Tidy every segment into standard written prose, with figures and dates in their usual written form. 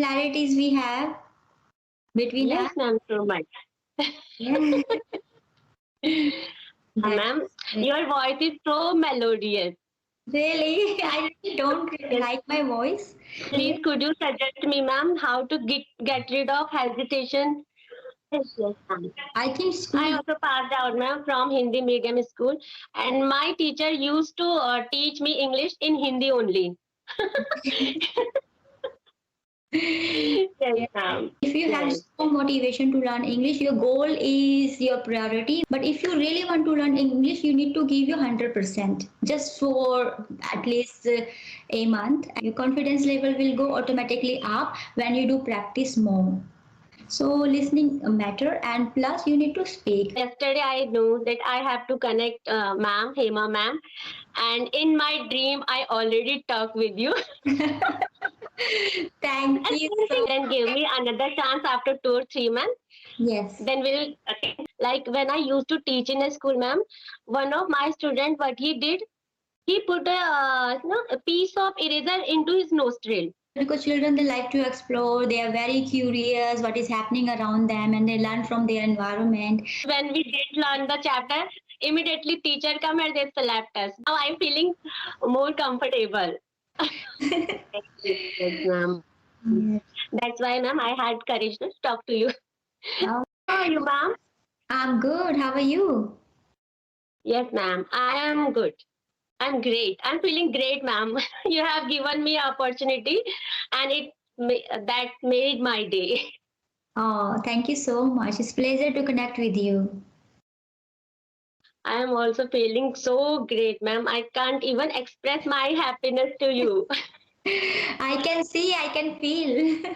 similarities we have between Yes, us. ma'am, so much. Yeah. Ma'am, That's your voice is so melodious. really, I really don't Yes, like my voice. please, could you suggest me, ma'am, how to get rid of hesitation? Yes, yes, ma'am. I think I school. also passed out, ma'am, from Hindi medium school, and my teacher used to teach me English in Hindi only. Yes, Yeah. ma'am. If you have Yes. so motivation to learn English, your goal is your priority. But if you really want to learn English, you need to give your 100% just for at least a month. Your confidence level will go automatically up when you do practice more. So listening matter, and plus you need to speak. Yesterday, I knew that I have to connect, ma'am, Hema, ma'am, and in my dream, I already talked with you. Thank And you so then give me another chance after 2 or 3 months. Yes. Then we'll like when I used to teach in a school, ma'am. One of my student, what he did, he put a piece of eraser into his nostril. Because children, they like to explore, they are very curious what is happening around them, and they learn from their environment. When we did learn the chapter, immediately teacher come and they slapped us. Now I'm feeling more comfortable. Yes, ma'am. Yes. That's why, ma'am, I had courage to talk to you. Oh, How are you, ma'am? I'm good. How are you? Yes, ma'am. I am good. I'm great. I'm feeling great, ma'am. You have given me opportunity, and that made my day. Oh, thank you so much. It's pleasure to connect with you. I am also feeling so great, ma'am. I can't even express my happiness to you. I can see, I can feel.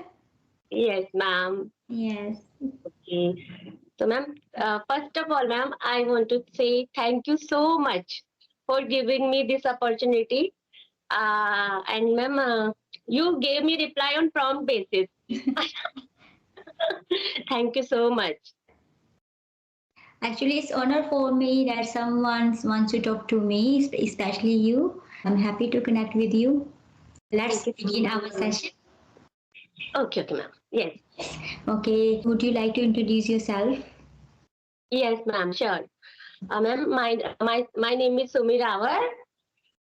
Yes, ma'am. Yes. Okay. So, ma'am, first of all, ma'am, I want to say thank you so much for giving me this opportunity. And, ma'am, you gave me reply on prompt basis. Thank you so much. Actually, it's honor for me that someone wants to talk to me, especially you. I'm happy to connect with you. Let's Thank you so begin much, our ma'am. session. Okay, okay, ma'am. Yes. Okay, would you like to introduce yourself? Yes, ma'am, sure. Ma'am, my name is Sumi Rawar,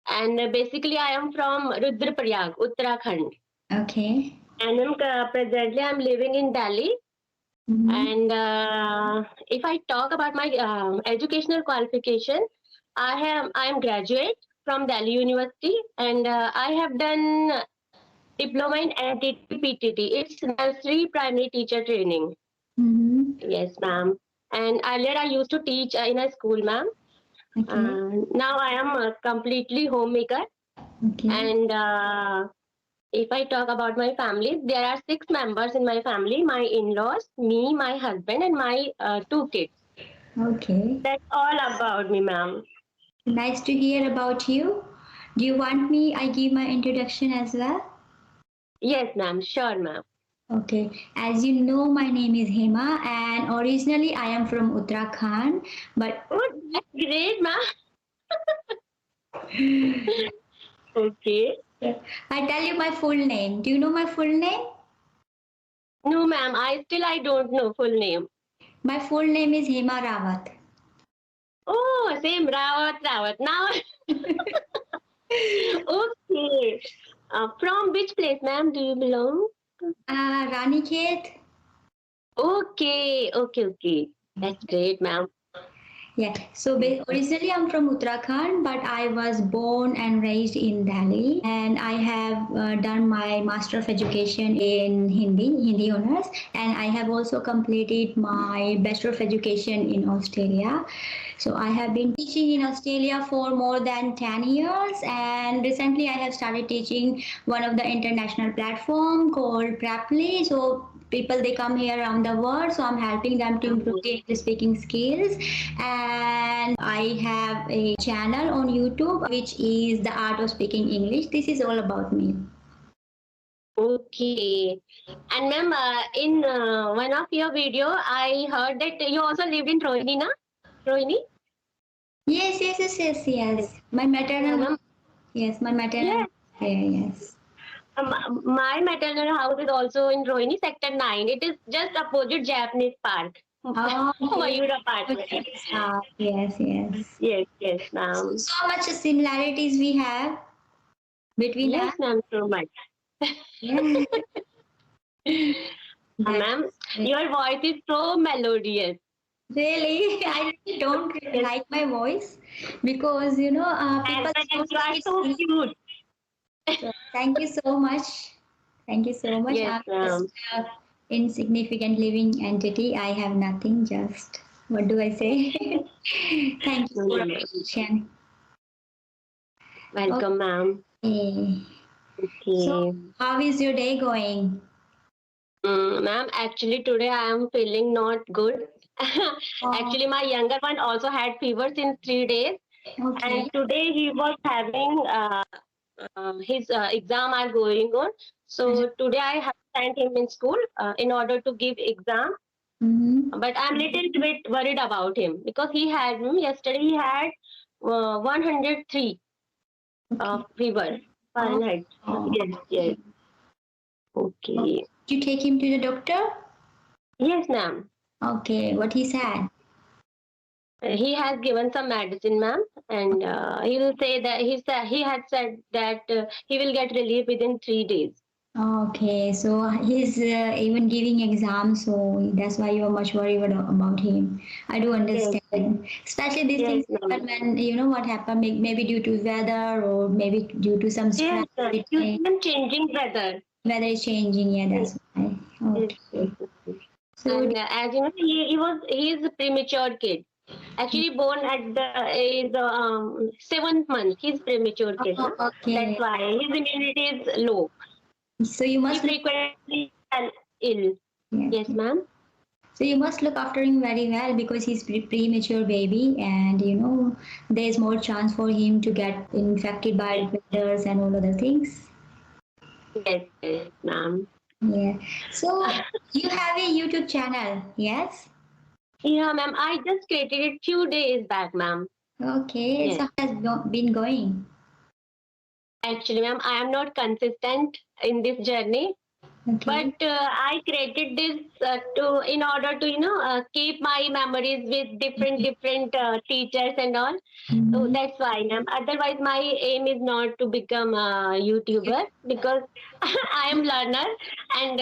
and basically I am from Rudraprayag, Uttarakhand. Okay. And presently I'm living in Delhi. Mhm. And if I talk about my educational qualification, I am graduate from Delhi University, and I have done diploma in NTT-PTT. It's nursery primary teacher training. Mhm. Yes, ma'am. And earlier I used to teach in a school, ma'am. Okay. Now I am completely homemaker. Okay. And if I talk about my family, there are 6 members in my family: my in-laws, me, my husband, and my 2 kids. Okay. That's all about me, ma'am. Nice to hear about you. Do you want me I give my introduction as well? Yes, ma'am. Sure, ma'am. Okay. As you know, my name is Hema, and originally I am from Uttarakhand, but Oh, that's great, ma'am. Okay. I tell you my full name. Do you know my full name? No, ma'am. I don't know full name. My full name is Hema Rawat. Oh, same Rawat Rawat. Now, okay. From which place, ma'am, do you belong? Ranikhet. Okay, okay, okay. That's great, ma'am. Yeah, so originally I'm from Uttarakhand, but I was born and raised in Delhi, and I have done my Master of Education in Hindi honors, and I have also completed my Bachelor of Education in Australia. So I have been teaching in Australia for more than 10 years, and recently I have started teaching one of the international platform called Preply. So people, they come here around the world, so I'm helping them to improve their English speaking skills. And I have a channel on YouTube which is the art of speaking English. This is all about me. Okay. And ma'am, in one of your video, I heard that you also lived in Rohini, na? Rohini? Yes. My Yeah, maternal, ma'am. yes, my maternal, Yes. yeah, yes. My maternal house is also in Rohini, Sector 9. It is just opposite Japanese Park. Oh, okay. Mayur apartment. Yes, yes. Yes, ma'am. So much similarities we have between us. Yes, ma'am, so much. Yeah. Ma'am, That's your voice is so melodious. really, I really don't Yes, like my voice because and people you are associate so me. cute. So thank you so much. Thank you so much. Yes, I'm ma'am. just a insignificant living entity. I have nothing. Just what do I say? Thank you for appreciation. Welcome, ma'am. Okay. So, Okay. how is your day going? Ma'am, actually today I am feeling not good. Oh, Actually, my younger one also had fever since 3 days, okay. and today he was having his exam are going on. So today I have sent him in school in order to give exam. Mm-hmm. But I'm little bit worried about him because he had yesterday he had 103 Okay. fever Oh, Fahrenheit. oh, Yes. okay. Okay. Did you take him to the doctor? Yes, ma'am. Okay. What he said? He has given some medicine, ma'am, and he will say that he had said that he will get relief within 3 days. Okay. So he's even giving exams, so that's why you are much worried about him. I do Yes, understand. Especially these yes, things ma'am. happen when you know what happened. Maybe due to weather or maybe due to some Yes, stress. ma'am. You see him changing weather. Weather is changing. Yeah, Yes, that's why. yes. Okay. So. And as you know, he is a premature kid. Actually, born at the is 7th month. He's premature kid, Oh, na? That's okay. why his immunity is low. So you He must look. frequently fell ill. Yes, Yes, yes. ma'am. So you must look after him very well because he's premature baby, and there's more chance for him to get infected by weathers and all other things. Yes, ma'am. Yeah. So you have a YouTube channel, yes? Yeah, ma'am. I just created it few days back, ma'am. Okay. Yes. So how has been going? Actually, ma'am, I am not consistent in this journey, Okay. but I created this to in order to keep my memories with different teachers and all. So Mhm. that's why, ma'am. Otherwise, my aim is not to become a YouTuber because I am learner, and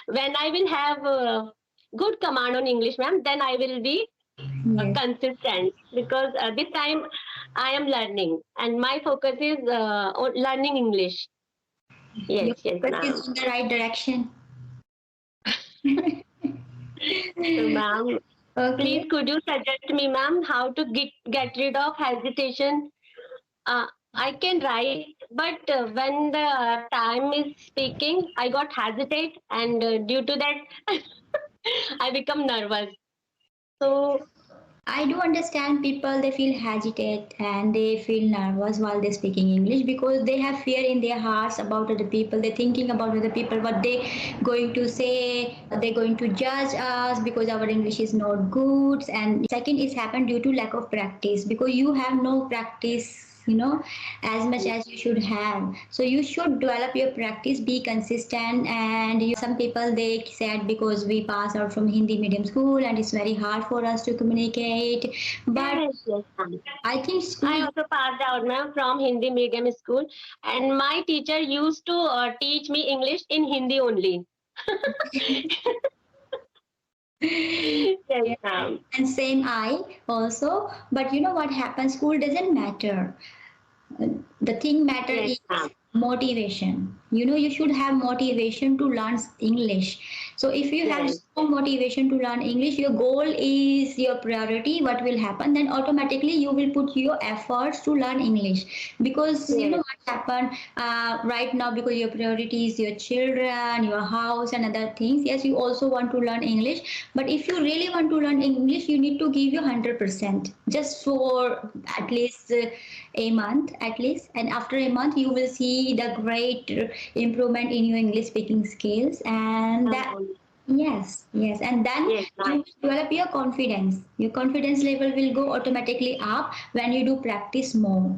when I will have good command on English, ma'am, then I will be Yes. consistent because this time I am learning and my focus is on learning English. Your Yes, focus ma'am. is in the right direction. So, ma'am, please Okay. could you suggest me, ma'am, how to get rid of hesitation? I can write, but when the time is speaking, I got hesitate, and due to that, I become nervous. So I do understand people they feel hesitate and they feel nervous while they're speaking English because they have fear in their hearts about other people. They're thinking about other people, what they going to say, they're going to judge us because our English is not good. And second is happened due to lack of practice because you have no practice as much as you should have, so you should develop your practice, be consistent. And some people they said because we pass out from Hindi medium school and it's very hard for us to communicate, but yes, ma'am. I think I school. also passed out, ma'am, from Hindi medium school, and my teacher used to teach me English in Hindi only. Yes, Yeah, ma'am. and same I also, but you know what happens, school doesn't matter. The thing matter Yes, is ma'am. motivation. You should have motivation to learn English. So if you have Yes, strong motivation to learn English, your goal is your priority, what will happen then automatically you will put your efforts to learn English, because you know yes, what happened right now, because your priority is your children, your house and other things. Yes, you also want to learn English, but if you really want to learn English, you need to give your 100% just for at least a month at least, and after a month you will see the great improvement in your English speaking skills. And that, ma'am. yes, yes, and then Yes, you ma'am. will develop your confidence level will go automatically up when you do practice more.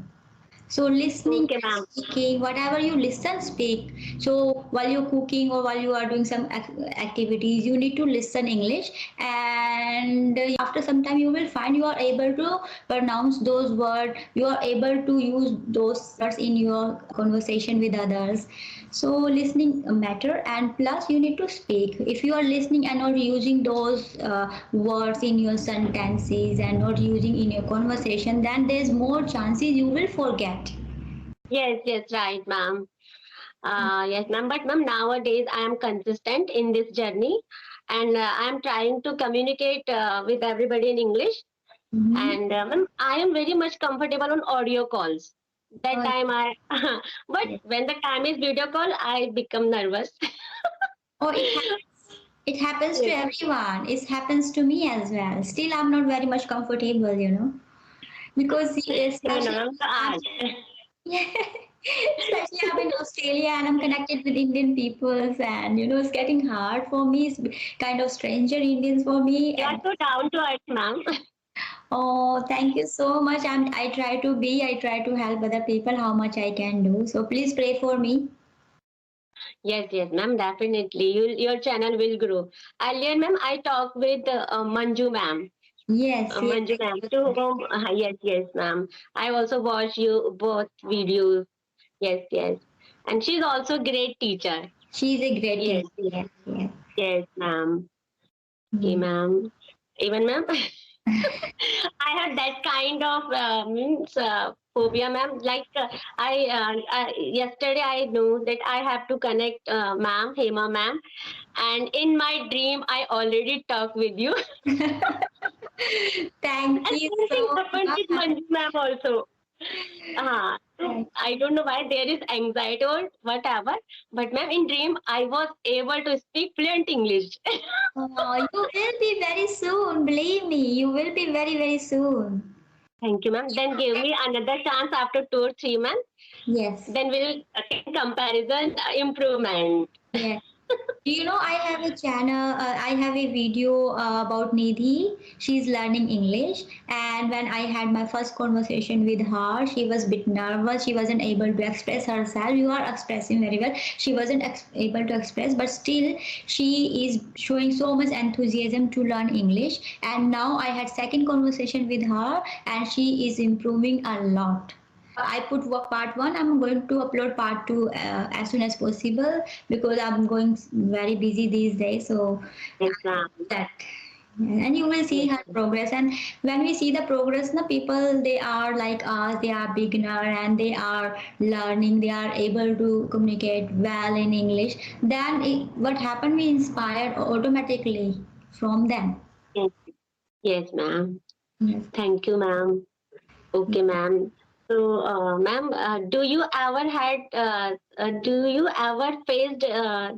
So listening, Okay, ma'am. speaking, whatever you listen, speak. So while you're cooking or while you are doing some activities, you need to listen English, and after some time you will find you are able to pronounce those words. You are able to use those words in your conversation with others. So listening matter, and plus you need to speak. If you are listening and not using those words in your sentences and not using in your conversation, then there's more chances you will forget. Yes, yes, right, ma'am. Yes, ma'am. But ma'am, nowadays I am consistent in this journey, and I am trying to communicate with everybody in English. Mhm. And ma'am, I am very much comfortable on audio calls. That Oh, time I, but yes. when the time is video call, I become nervous. Oh, it happens to Yes. everyone. It happens to me as well. Still, I'm not very much comfortable, because No, no, especially ma'am. So I'm, art. yeah, especially I'm in Australia and I'm connected with Indian peoples, and it's getting hard for me. It's kind of stranger Indians for me, You are and so down to earth, ma'am. oh, thank you so much. I try to be. I try to help other people how much I can do. So please pray for me. Yes, yes, ma'am. Definitely, your channel will grow. Earlier, ma'am, I talked with Manju, ma'am. Yes, yes. Manju ma'am, to whom, yes, yes, ma'am. I also watch you both videos. Yes, yes. And she's also great teacher. She's a great Yes, teacher. Yes, yes. yes, ma'am. Okay, Mm. ma'am. Even ma'am, I have that kind of means phobia, ma'am. Like yesterday, I know that I have to connect ma'am, Hema ma'am, and in my dream, I already talk with you. Thank And you same thing so happened with much. Manju ma'am also. So I don't know why there is anxiety or whatever, but ma'am, in dream I was able to speak fluent English. You will be very soon. Believe me, you will be very, very soon. Thank you, ma'am. Then give me another chance after 2 or 3 months. Yes. Then we'll take comparison improvement. Yes. I have a channel, I have a video about Nidhi. She's learning English. And when I had my first conversation with her, she was a bit nervous. She wasn't able to express herself. You are expressing very well. She wasn't able to express, but still, she is showing so much enthusiasm to learn English. And now I had second conversation with her, and she is improving a lot. I put part one. I'm going to upload part two as soon as possible because I'm going very busy these days. So Yes, ma'am. that, and you will see Yes, her progress. And when we see the progress, the people they are like us, they are beginner and they are learning. They are able to communicate well in English. Then what happened? We inspired automatically from them. yes, yes, ma'am. Yes. Thank you, ma'am. Okay, ma'am. So, ma'am, do you ever faced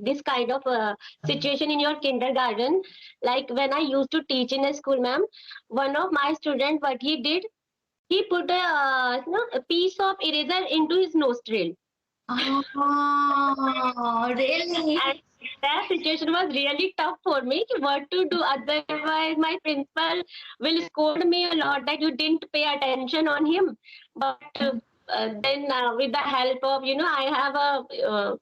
this kind of situation in your kindergarten? Like when I used to teach in a school, ma'am, one of my student, what he did, he put a piece of eraser into his nostril. Oh, really? And that situation was really tough for me. What to do? Otherwise, my principal will scold me a lot that you didn't pay attention on him. But then, with the help of I have a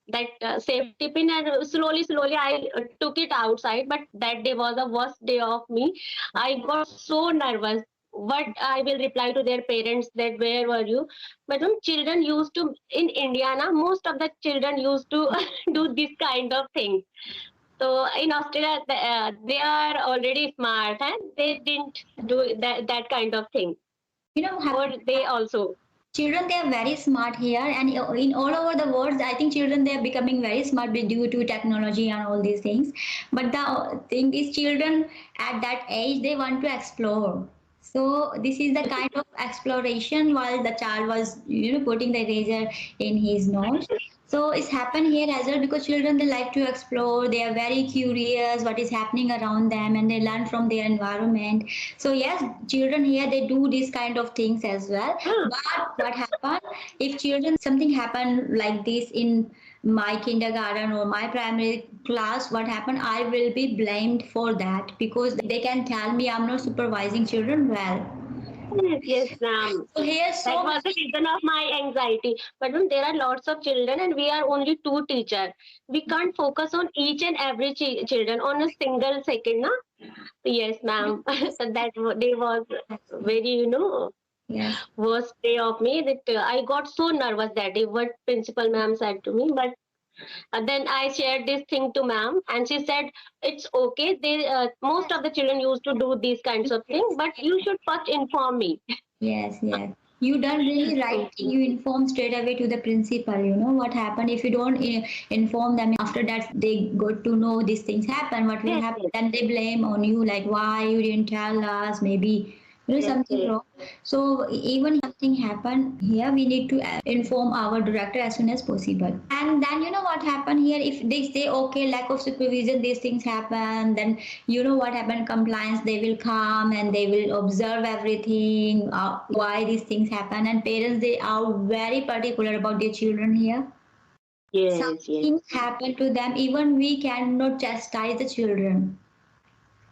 that safety pin, and slowly, I took it outside. But that day was the worst day of me. I got so nervous. What I will reply to their parents that where were you? But when children used to in Indiana, most of the children used to do this kind of things. So in Australia, they are already smart and they didn't do that kind of thing. You know, Or they also. children, they are very smart here, and in all over the world, I think children they are becoming very smart due to technology and all these things. But the thing is, children at that age they want to explore. So this is the kind of exploration while the child was, putting the razor in his nose. So it's happened here as well because children they like to explore. They are very curious what is happening around them, and they learn from their environment. So yes, children here they do these kind of things as well. But what happen if children something happen like this in my kindergarten or my primary class? What happened? I will be blamed for that because they can tell me I'm not supervising children well. Yes, ma'am. So here, That so was the reason of my anxiety. But when there are lots of children and we are only two teachers, we can't focus on each and every children on a single second, na? Yes, ma'am. Day was very, yes, worst day of me. That I got so nervous that day. What principal ma'am said to me, but then I shared this thing to ma'am, and she said it's okay. They most of the children used to do these kinds of things, but you should first inform me. yes, yes. You done really right thing. You inform straight away to the principal. You know what happened. If you don't inform them, after that they got to know these things happen. What will Yes, happen? yes, Then they blame on you, like why you didn't tell us. Maybe yes, something yes, wrong. So even if something happen here, we need to inform our director as soon as possible. And then you know what happened here. If they say okay, lack of supervision, these things happen. Then you know what happened. Compliance, they will come and they will observe everything. Why these things happen, and parents they are very particular about their children here. yes, yes. Something happened to them. Even we cannot chastise the children.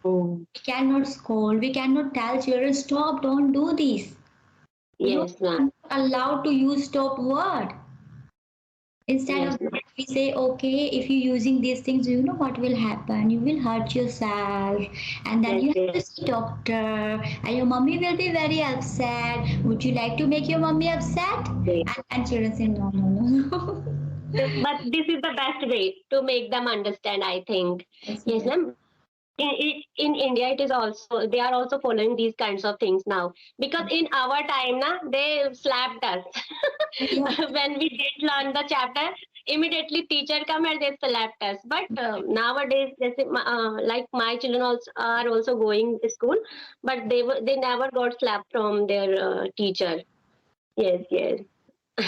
Mm. We cannot scold. We cannot tell children stop. Don't do this. Yes, We are ma'am. not allowed to use stop word. Instead Yes, of ma'am. that, we say, okay, if you're using these things, you know what will happen. You will hurt yourself, and then Yes, you have to yes. see doctor, and your mommy will be very upset. Would you like to make your mommy upset? Yes. And children say, no, no, no, no. But this is the best way to make them understand, I think. Yes, Yes, yes. ma'am. In India, it is also they are also following these kinds of things now. Because in our time, na, they slapped us Yeah. when we did learn the chapter. Immediately, teacher come and they slapped us. But nowadays, like my children also are also going to school, but they never got slapped from their teacher. Yes, yes.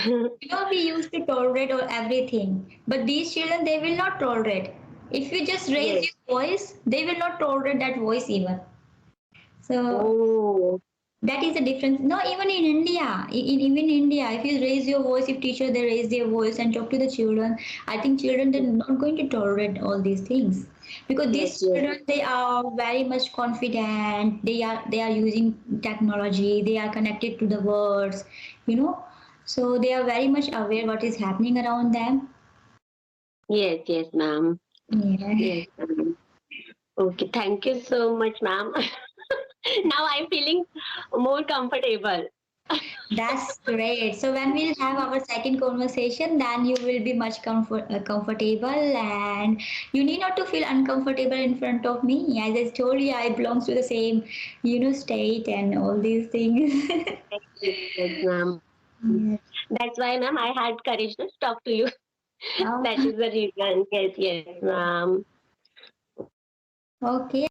You know, we used to tolerate or everything, but these children they will not tolerate. If you just raise Yes. your voice, they will not tolerate that voice even. So Oh, that is the difference. No, even in India, even in India, if you raise your voice, if teacher they raise their voice and talk to the children, I think children they're not going to tolerate all these things because yes, these yes. children they are very much confident. They are using technology. They are connected to the words, you know. So they are very much aware what is happening around them. Yes, yes, ma'am. Yeah. Yes, ma'am. Okay, thank you so much, ma'am. Now I'm feeling more comfortable. That's great. So when we'll have our second conversation, then you will be much comfortable, and you need not to feel uncomfortable in front of me. As I told you, I belongs to the same, state and all these things. Yes, ma'am. Yeah. That's why, ma'am, I had courage to talk to you. Oh, That is the reason. Yes, yes, ma'am. okay.